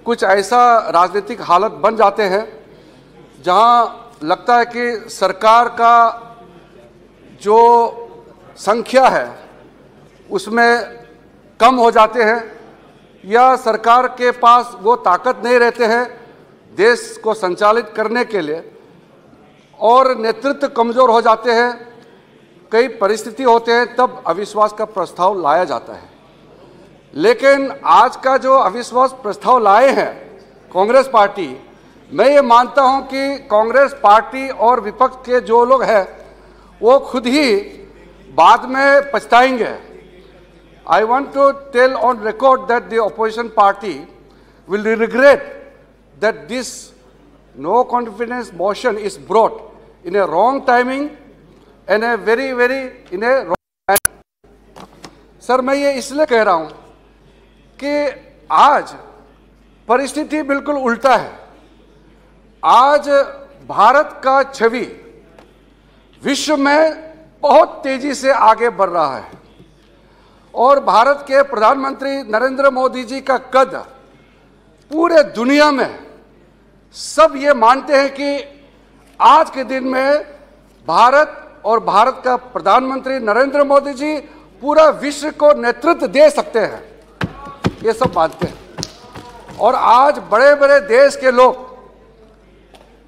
कुछ ऐसा राजनीतिक हालत बन जाते हैं जहां लगता है कि सरकार का जो संख्या है उसमें कम हो जाते हैं या सरकार के पास वो ताकत नहीं रहते हैं देश को संचालित करने के लिए, और नेतृत्व कमज़ोर हो जाते हैं। कई परिस्थिति होते हैं तब अविश्वास का प्रस्ताव लाया जाता है। लेकिन आज का जो अविश्वास प्रस्ताव लाए हैं कांग्रेस पार्टी, मैं ये मानता हूं कि कांग्रेस पार्टी और विपक्ष के जो लोग हैं वो खुद ही बाद में पछताएंगे। I want to tell on record that the opposition party will regret that this no confidence motion is brought in a wrong timing and a very in a wrong time. Sir, मैं ये इसलिए कह रहा हूं कि आज परिस्थिति बिल्कुल उल्टा है। आज भारत का छवि विश्व में बहुत तेजी से आगे बढ़ रहा है और भारत के प्रधानमंत्री नरेंद्र मोदी जी का कद पूरे दुनिया में सब ये मानते हैं कि आज के दिन में भारत और भारत का प्रधानमंत्री नरेंद्र मोदी जी पूरा विश्व को नेतृत्व दे सकते हैं, ये सब मानते हैं। और आज बड़े बड़े देश के लोग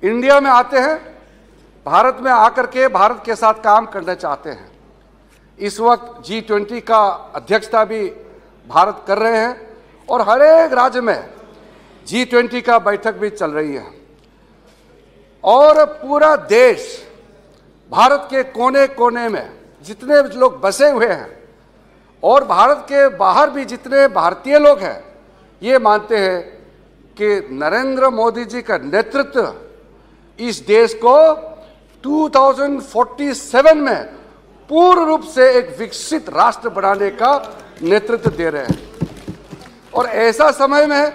इंडिया में आते हैं, भारत में आकर के भारत के साथ काम करना चाहते हैं। इस वक्त G20 का अध्यक्षता भी भारत कर रहे हैं और हर एक राज्य में G20 का बैठक भी चल रही है और पूरा देश, भारत के कोने कोने में जितने लोग बसे हुए हैं और भारत के बाहर भी जितने भारतीय लोग हैं, ये मानते हैं कि नरेंद्र मोदी जी का नेतृत्व इस देश को 2047 में पूर्ण रूप से एक विकसित राष्ट्र बनाने का नेतृत्व दे रहे हैं। और ऐसा समय में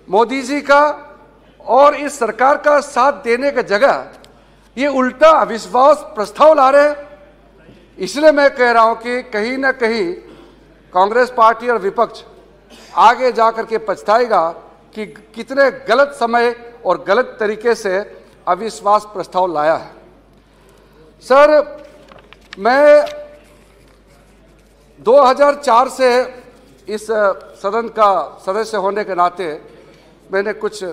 मोदी जी का और इस सरकार का साथ देने की जगह ये उल्टा अविश्वास प्रस्ताव ला रहे हैं। इसलिए मैं कह रहा हूं कि कहीं ना कहीं कांग्रेस पार्टी और विपक्ष आगे जाकर के पछताएगा कि कितने गलत समय और गलत तरीके से अविश्वास प्रस्ताव लाया है। सर, मैं 2004 से इस सदन का सदस्य होने के नाते मैंने कुछ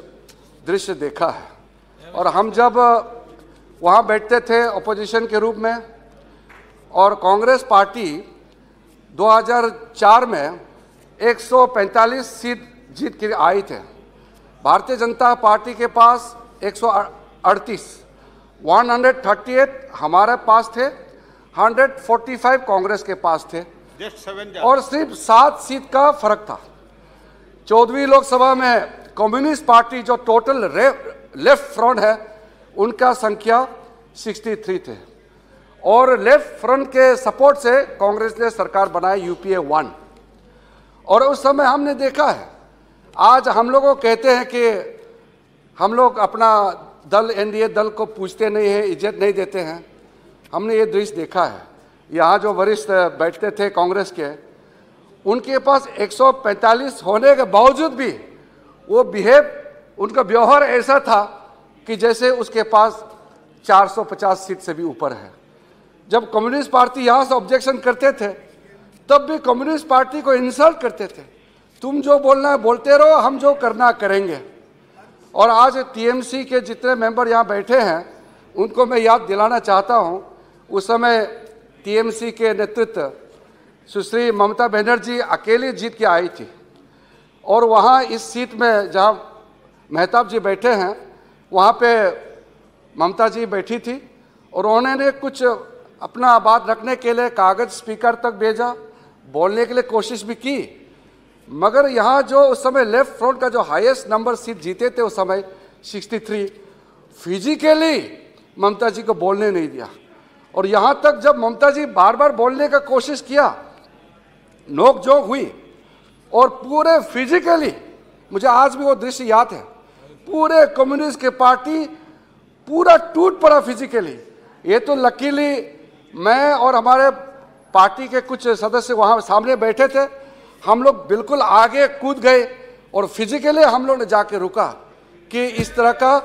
दृश्य देखा है और हम जब वहाँ बैठते थे अपोजिशन के रूप में और कांग्रेस पार्टी 2004 में 145 सीट जीत के आई थे, भारतीय जनता पार्टी के पास 138, 138 हमारे पास थे, 145 कांग्रेस के पास थे और सिर्फ 7 सीट का फर्क था। 14वीं लोकसभा में कम्युनिस्ट पार्टी जो टोटल लेफ्ट फ्रंट है उनका संख्या 63 थे और लेफ्ट फ्रंट के सपोर्ट से कांग्रेस ने सरकार बनाई यूपीए 1। और उस समय हमने देखा है, आज हम लोगों को कहते हैं कि हम लोग अपना दल एनडीए दल को पूछते नहीं हैं, इज्जत नहीं देते हैं। हमने ये दृश्य देखा है, यहाँ जो वरिष्ठ बैठते थे कांग्रेस के, उनके पास 145 होने के बावजूद भी वो उनका व्यवहार ऐसा था कि जैसे उसके पास 450 सीट से भी ऊपर है। जब कम्युनिस्ट पार्टी यहाँ से ऑब्जेक्शन करते थे तब भी कम्युनिस्ट पार्टी को इंसल्ट करते थे, तुम जो बोलना है बोलते रहो, हम जो करना करेंगे। और आज टीएमसी के जितने मेंबर यहाँ बैठे हैं उनको मैं याद दिलाना चाहता हूँ, उस समय टीएमसी के नेतृत्व सुश्री ममता बनर्जी अकेली जीत के आई थी और वहाँ इस सीट में जहाँ मेहताब जी बैठे हैं वहाँ पे ममता जी बैठी थी और उन्होंने कुछ अपना बात रखने के लिए कागज़ स्पीकर तक भेजा, बोलने के लिए कोशिश भी की, मगर यहाँ जो उस समय लेफ्ट फ्रंट का जो हाईएस्ट नंबर सीट जीते थे उस समय 63, फिजिकली ममता जी को बोलने नहीं दिया। और यहाँ तक जब ममता जी बार बार बोलने का कोशिश किया, नोकझोंक हुई और पूरे फिजिकली, मुझे आज भी वो दृश्य याद है, पूरे कम्युनिस्ट के पार्टी पूरा टूट पड़ा फिजिकली। ये तो लकीली मैं और हमारे पार्टी के कुछ सदस्य वहाँ सामने बैठे थे, हम लोग बिल्कुल आगे कूद गए और फिजिकली हम लोग ने जाके रुका कि इस तरह का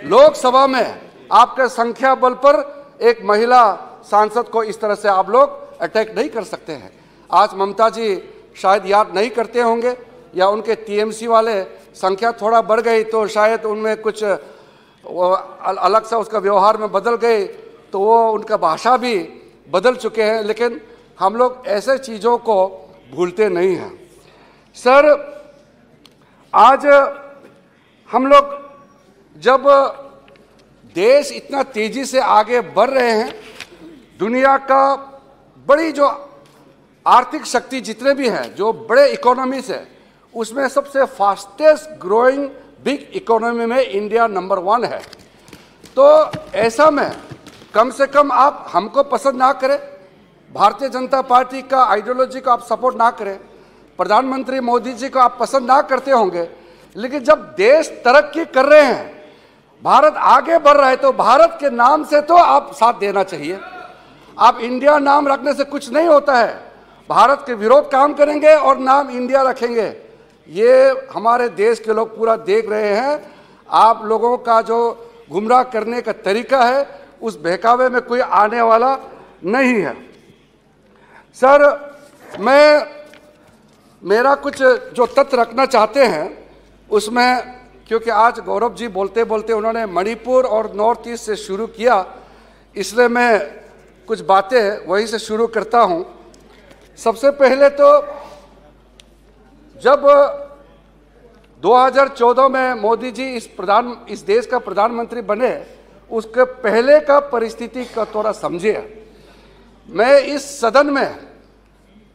लोकसभा में आपके संख्या बल पर एक महिला सांसद को इस तरह से आप लोग अटैक नहीं कर सकते हैं। आज ममता जी शायद याद नहीं करते होंगे, या उनके टीएमसी वाले संख्या थोड़ा बढ़ गई तो शायद उनमें कुछ अलग सा उसका व्यवहार में बदल गए, तो वो उनका भाषा भी बदल चुके हैं, लेकिन हम लोग ऐसे चीज़ों को भूलते नहीं हैं। सर, आज हम लोग जब देश इतना तेजी से आगे बढ़ रहे हैं, दुनिया का बड़ी जो आर्थिक शक्ति जितने भी हैं, जो बड़े इकोनॉमीज है, उसमें सबसे फास्टेस्ट ग्रोइंग बिग इकोनॉमी में इंडिया नंबर 1 है। तो ऐसा में कम से कम आप हमको पसंद ना करें, भारतीय जनता पार्टी का आइडियोलॉजी को आप सपोर्ट ना करें, प्रधानमंत्री मोदी जी को आप पसंद ना करते होंगे, लेकिन जब देश तरक्की कर रहे हैं, भारत आगे बढ़ रहा है, तो भारत के नाम से तो आप साथ देना चाहिए। आप इंडिया नाम रखने से कुछ नहीं होता है, भारत के विरोध काम करेंगे और नाम इंडिया रखेंगे। ये हमारे देश के लोग पूरा देख रहे हैं। आप लोगों का जो गुमराह करने का तरीका है, उस बहकावे में कोई आने वाला नहीं है। सर, मेरा कुछ जो तथ्य रखना चाहते हैं उसमें, क्योंकि आज गौरव जी बोलते बोलते उन्होंने मणिपुर और नॉर्थ ईस्ट से शुरू किया, इसलिए मैं कुछ बातें वहीं से शुरू करता हूं। सबसे पहले तो जब 2014 में मोदी जी इस देश का प्रधानमंत्री बने, उसके पहले का परिस्थिति का थोड़ा समझिए। मैं इस सदन में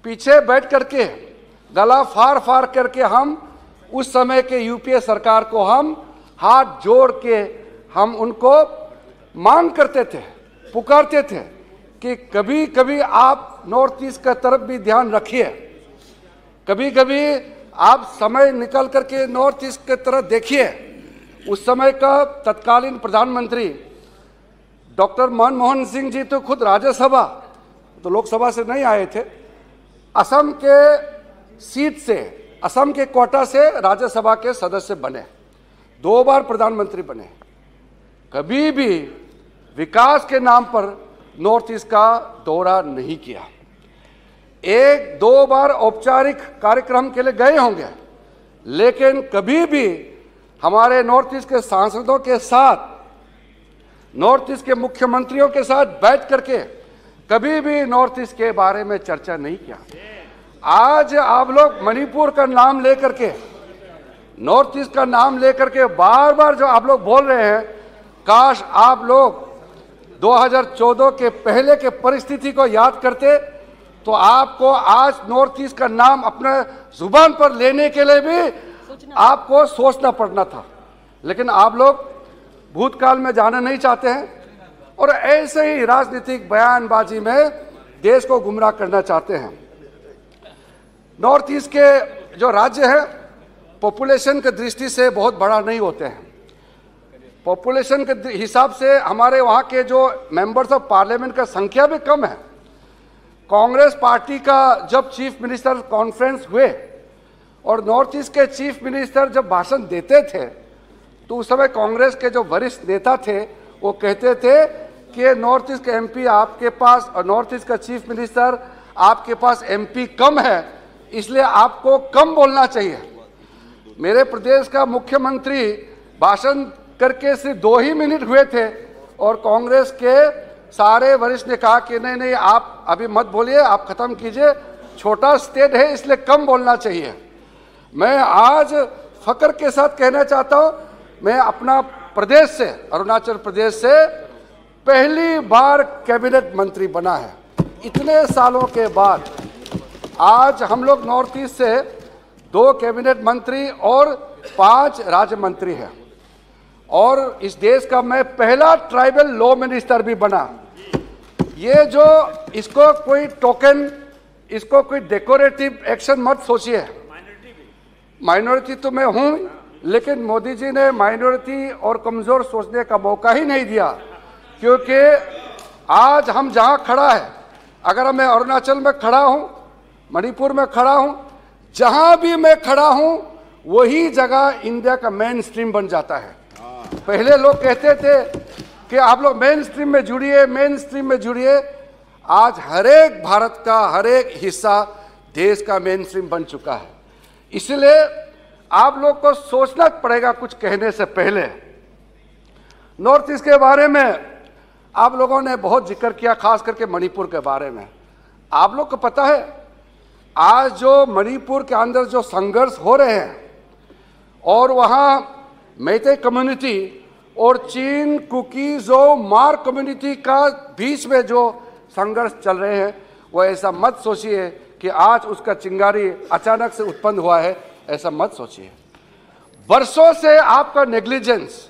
पीछे बैठ करके गला फाड़ फाड़ करके हम उस समय के यूपीए सरकार को हम हाथ जोड़ के हम उनको मांग करते थे, पुकारते थे कि कभी कभी आप नॉर्थ ईस्ट का तरफ भी ध्यान रखिए, कभी कभी आप समय निकल करके नॉर्थ ईस्ट की तरफ देखिए। उस समय का तत्कालीन प्रधानमंत्री डॉक्टर मनमोहन सिंह जी तो खुद राज्यसभा, तो लोकसभा से नहीं आए थे, असम के सीट से, असम के कोटा से राज्यसभा के सदस्य बने, 2 बार प्रधानमंत्री बने। कभी भी विकास के नाम पर नॉर्थ ईस्ट का दौरा नहीं किया। 1-2 बार औपचारिक कार्यक्रम के लिए गए होंगे, लेकिन कभी भी हमारे नॉर्थ ईस्ट के सांसदों के साथ, नॉर्थ ईस्ट के मुख्यमंत्रियों के साथ बैठ करके कभी भी नॉर्थ ईस्ट के बारे में चर्चा नहीं किया। आज आप लोग मणिपुर का नाम लेकर के, नॉर्थ ईस्ट का नाम लेकर के बार बार जो आप लोग बोल रहे हैं, काश आप लोग 2014 के पहले के परिस्थिति को याद करते, तो आपको आज नॉर्थ ईस्ट का नाम अपने जुबान पर लेने के लिए भी आपको सोचना पड़ना था। लेकिन आप लोग भूतकाल में जाना नहीं चाहते हैं और ऐसे ही राजनीतिक बयानबाजी में देश को गुमराह करना चाहते हैं। नॉर्थ ईस्ट के जो राज्य हैं, पॉपुलेशन की दृष्टि से बहुत बड़ा नहीं होते हैं। पॉपुलेशन के हिसाब से हमारे वहाँ के जो मेंबर्स ऑफ पार्लियामेंट का संख्या भी कम है। कांग्रेस पार्टी का जब चीफ मिनिस्टर कॉन्फ्रेंस हुए और नॉर्थ ईस्ट के चीफ मिनिस्टर जब भाषण देते थे, तो उस समय कांग्रेस के जो वरिष्ठ नेता थे वो कहते थे कि नॉर्थ ईस्ट के एमपी आपके पास और नॉर्थ ईस्ट का चीफ मिनिस्टर आपके पास एमपी कम है, इसलिए आपको कम बोलना चाहिए। मेरे प्रदेश का मुख्यमंत्री भाषण करके सिर्फ 2 ही मिनट हुए थे और कांग्रेस के सारे वरिष्ठ ने कहा कि नहीं नहीं, आप अभी मत बोलिए, आप खत्म कीजिए, छोटा स्टेट है इसलिए कम बोलना चाहिए। मैं आज फख्र के साथ कहना चाहता हूं, मैं अपना प्रदेश से, अरुणाचल प्रदेश से पहली बार कैबिनेट मंत्री बना है। इतने सालों के बाद आज हम लोग नॉर्थ ईस्ट से 2 कैबिनेट मंत्री और 5 राज्य मंत्री हैं, और इस देश का मैं पहला ट्राइबल लॉ मिनिस्टर भी बना। ये जो इसको कोई टोकन, इसको कोई डेकोरेटिव एक्शन मत सोचिए। माइनॉरिटी तो मैं हूं, लेकिन मोदी जी ने माइनॉरिटी और कमजोर सोचने का मौका ही नहीं दिया, क्योंकि आज हम जहां खड़ा है, अगर मैं अरुणाचल में खड़ा हूं, मणिपुर में खड़ा हूं, जहां भी मैं खड़ा हूं, वही जगह इंडिया का मेन स्ट्रीम बन जाता है। पहले लोग कहते थे कि आप लोग मेन स्ट्रीम में जुड़िए, मेन स्ट्रीम में जुड़िए। आज हर एक भारत का हर एक हिस्सा देश का मेन स्ट्रीम बन चुका है। इसलिए आप लोग को सोचना पड़ेगा कुछ कहने से पहले। नॉर्थ ईस्ट के बारे में आप लोगों ने बहुत जिक्र किया, खास करके मणिपुर के बारे में। आप लोग को पता है आज जो मणिपुर के अंदर जो संघर्ष हो रहे हैं और वहाँ मैते कम्युनिटी और चीन, कुकीज और मार कम्युनिटी का बीच में जो संघर्ष चल रहे हैं, वो ऐसा मत सोचिए कि आज उसका चिंगारी अचानक से उत्पन्न हुआ है, ऐसा मत सोचिए। बरसों से आपका नेग्लिजेंस,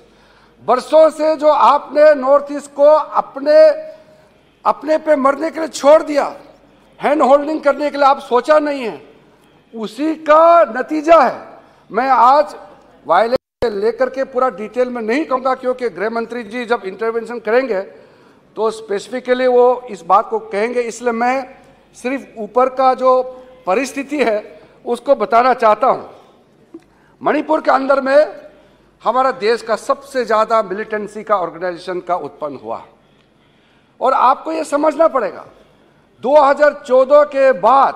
बरसों से जो आपने नॉर्थ ईस्ट को अपने पे मरने के लिए छोड़ दिया, हैंड होल्डिंग करने के लिए आप सोचा नहीं है, उसी का नतीजा है। मैं आज वायलेंस लेकर के पूरा डिटेल में नहीं कहूँगा, क्योंकि गृह मंत्री जी जब इंटरवेंशन करेंगे तो स्पेसिफिकली वो इस बात को कहेंगे, इसलिए मैं सिर्फ ऊपर का जो परिस्थिति है उसको बताना चाहता हूँ। मणिपुर के अंदर में हमारा देश का सबसे ज़्यादा मिलिटेंसी का ऑर्गेनाइजेशन का उत्पन्न हुआ, और आपको ये समझना पड़ेगा 2014 के बाद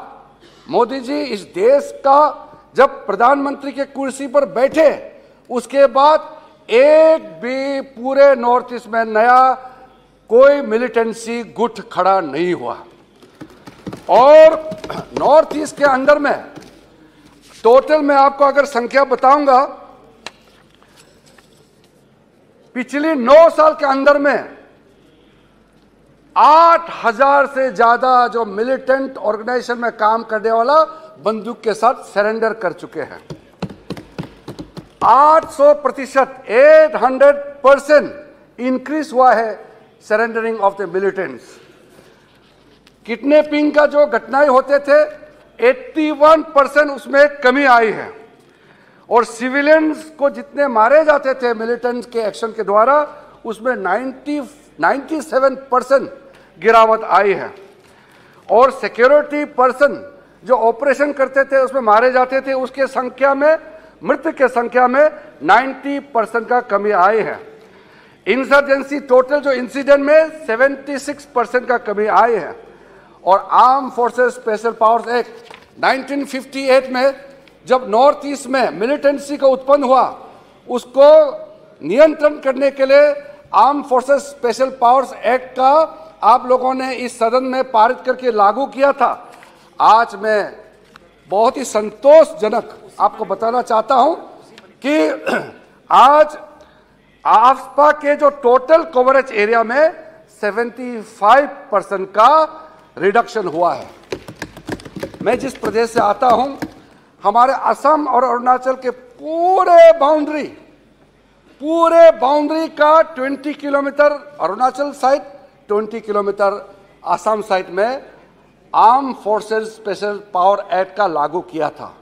मोदी जी इस देश का जब प्रधानमंत्री के कुर्सी पर बैठे, उसके बाद एक भी पूरे नॉर्थ ईस्ट में नया कोई मिलिटेंसी गुट खड़ा नहीं हुआ। और नॉर्थ ईस्ट के अंदर में टोटल मैं आपको अगर संख्या बताऊंगा, पिछले 9 साल के अंदर में 8,000 से ज्यादा जो मिलिटेंट ऑर्गेनाइजेशन में काम करने वाला बंदूक के साथ सरेंडर कर चुके हैं। 800%, 800% इंक्रीज हुआ है surrendering of the militants. Kidnapping का जो घटनाएं होते थे 81% उसमें कमी आई है, और सिविलियंस को जितने मारे जाते थे मिलिटेंट्स के एक्शन के द्वारा उसमें 97% गिरावट आई है। और सिक्योरिटी पर्सन जो ऑपरेशन करते थे उसमें मारे जाते थे, उसके संख्या में, मृत्यु के संख्या में 90% का कमी आई है। इंसर्जेंसी टोटल जो इंसिडेंट में 76% का कमी आई है। और arm forces special powers act 1958 में जब नॉर्थ ईस्ट में मिलिटेंसी का उत्पन्न हुआ, उसको नियंत्रण करने के लिए arm forces special powers act का आप लोगों ने इस सदन में पारित करके लागू किया था। आज मैं बहुत ही संतोषजनक आपको बताना चाहता हूं कि आज आफ्सपा के जो टोटल कवरेज एरिया में 75% का रिडक्शन हुआ है। मैं जिस प्रदेश से आता हूं, हमारे असम और अरुणाचल के पूरे बाउंड्री का 20 kilometre Arunachal side, 20 kilometre Assam side में armed forces special power act का लागू किया था।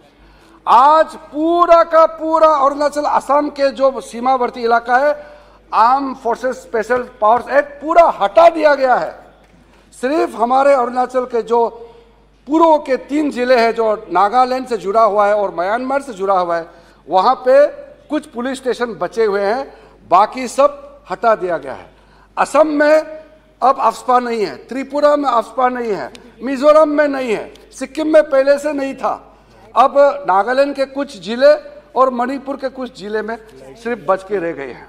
आज पूरा का पूरा अरुणाचल असम के जो सीमावर्ती इलाका है, arm forces special powers act पूरा हटा दिया गया है। सिर्फ हमारे अरुणाचल के जो पूर्व के 3 जिले हैं जो नागालैंड से जुड़ा हुआ है और म्यांमार से जुड़ा हुआ है, वहाँ पे कुछ पुलिस स्टेशन बचे हुए हैं, बाकी सब हटा दिया गया है। असम में अब आफ्सपा नहीं है, त्रिपुरा में आफ्सपा नहीं है, मिजोरम में नहीं है, सिक्किम में पहले से नहीं था। अब नागालैंड के कुछ जिले और मणिपुर के कुछ जिले में सिर्फ बच के रह गए हैं।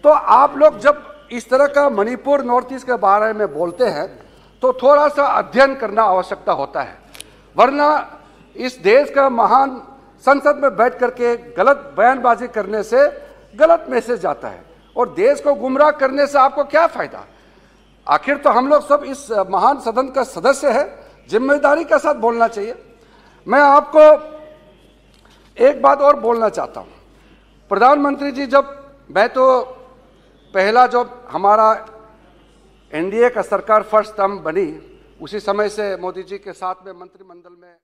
तो आप लोग जब इस तरह का मणिपुर, नॉर्थ ईस्ट के बारे में बोलते हैं तो थोड़ा सा अध्ययन करना आवश्यकता होता है, वरना इस देश का महान संसद में बैठ करके गलत बयानबाजी करने से गलत मैसेज जाता है, और देश को गुमराह करने से आपको क्या फायदा। आखिर तो हम लोग सब इस महान सदन का सदस्य है, जिम्मेदारी के साथ बोलना चाहिए। मैं आपको एक बात और बोलना चाहता हूँ। प्रधानमंत्री जी, जब मैं तो पहला जो हमारा एनडीए का सरकार फर्स्ट टर्म बनी, उसी समय से मोदी जी के साथ में मंत्रिमंडल में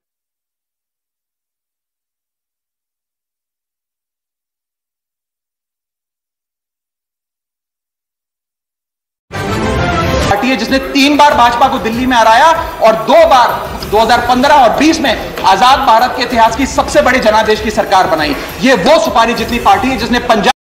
पार्टी है जिसने 3 बार भाजपा को दिल्ली में हराया और 2 बार 2015 और 20 में आजाद भारत के इतिहास की सबसे बड़ी जनादेश की सरकार बनाई। ये वो सुपारी जितनी पार्टी है जिसने पंजाब